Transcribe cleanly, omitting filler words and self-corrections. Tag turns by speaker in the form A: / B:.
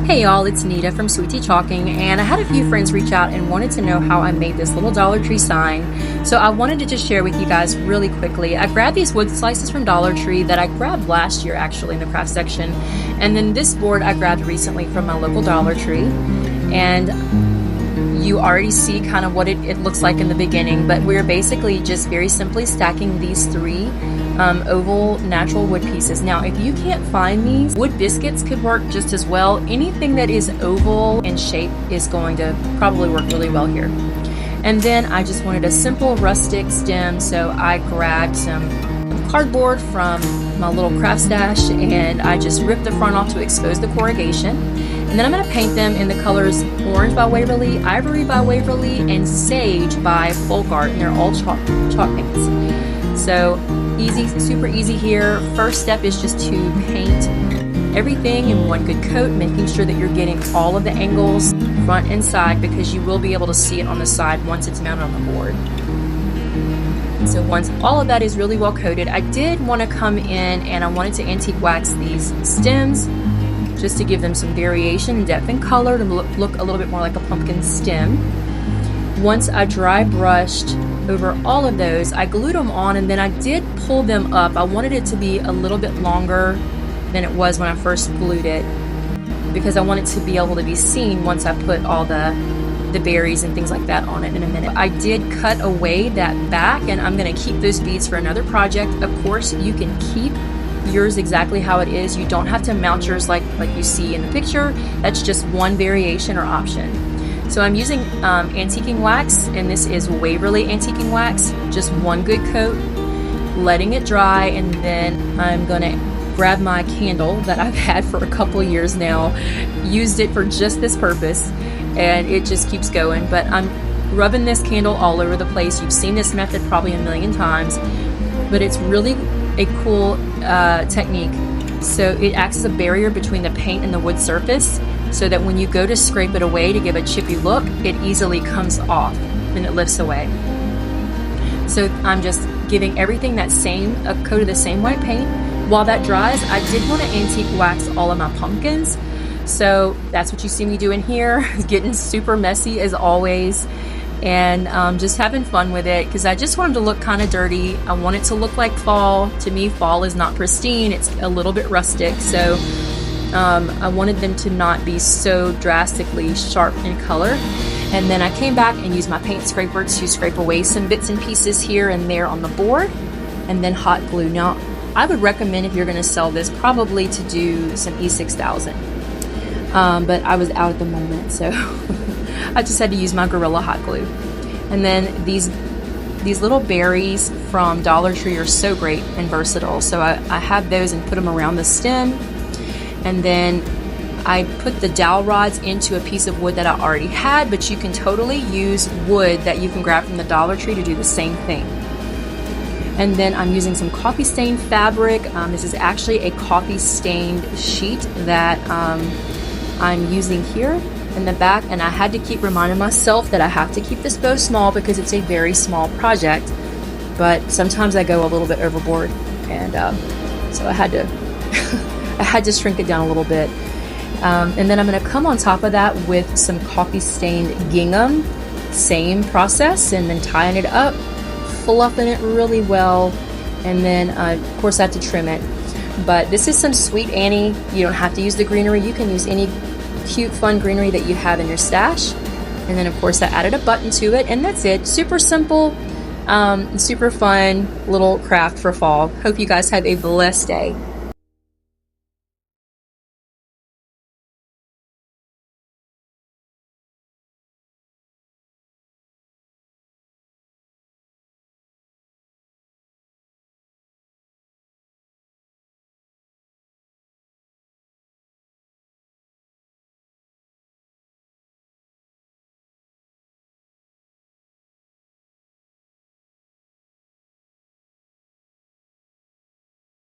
A: Hey y'all, it's Nita from Sweet Tea Chalking, and I had a few friends reach out and wanted to know how I made this little Dollar Tree sign. So I wanted to just share with you guys really quickly. I grabbed these wood slices from Dollar Tree that I grabbed last year actually in the craft section. And then this board I grabbed recently from my local Dollar Tree. And you already see kind of what it looks like in the beginning, but we're basically just very simply stacking these three oval natural wood pieces. Now, if you can't find these, wood biscuits could work just as well. Anything that is oval in shape is going to probably work really well here. And then I just wanted a simple rustic stem, so I grabbed some cardboard from my little craft stash and I just ripped the front off to expose the corrugation. And then I'm going to paint them in the colors Orange by Waverly, Ivory by Waverly, and Sage by Folk Art, and they're all chalk paints. So easy, super easy here. First step is just to paint everything in one good coat, making sure that you're getting all of the angles front and side, because you will be able to see it on the side once it's mounted on the board. So once all of that is really well coated, I did want to come in and I wanted to antique wax these stems just to give them some variation, depth, and color to look a little bit more like a pumpkin stem. Once I dry brushed over all of those, I glued them on, and then I did pull them up. I wanted it to be a little bit longer than it was when I first glued it, because I want it to be able to be seen once I put all the berries and things like that on it in a minute. I did cut away that back, and I'm going to keep those beads for another project. Of course, you can keep yours exactly how it is. You don't have to mount yours like you see in the picture. That's just one variation or option. So I'm using antiquing wax, and this is Waverly antiquing wax, just one good coat, letting it dry, and then I'm going to grab my candle that I've had for a couple years now, used it for just this purpose, and it just keeps going. But I'm rubbing this candle all over the place. You've seen this method probably a million times, but it's really a cool technique. So it acts as a barrier between the paint and the wood surface, so that when you go to scrape it away to give a chippy look, it easily comes off and it lifts away. So I'm just giving everything that same, a coat of the same white paint. While that dries, I did want to antique wax all of my pumpkins. So that's what you see me doing here, getting super messy as always, and just having fun with it, because I just wanted to look kind of dirty. I want it to look like fall. To me, fall is not pristine, it's a little bit rustic, so I wanted them to not be so drastically sharp in color. And then I came back and used my paint scraper to scrape away some bits and pieces here and there on the board, and then hot glue. Now, I would recommend, if you're going to sell this, probably to do some E6000. But I was out at the moment, so I just had to use my Gorilla hot glue. And then these little berries from Dollar Tree are so great and versatile. So I have those and put them around the stem. And then I put the dowel rods into a piece of wood that I already had, but you can totally use wood that you can grab from the Dollar Tree to do the same thing. And then I'm using some coffee stained fabric. This is actually a coffee stained sheet that I'm using here in the back, and I had to keep reminding myself that I have to keep this bow small because it's a very small project, but sometimes I go a little bit overboard, and so I had to I had to shrink it down a little bit. And then I'm going to come on top of that with some coffee stained gingham, same process, and then tying it up, fluffing it really well, and then of course I have to trim it. But this is some Sweet Annie. You don't have to use the greenery. You can use any cute, fun greenery that you have in your stash. And then, of course, I added a button to it, and that's it. Super simple, super fun little craft for fall. Hope you guys have a blessed day.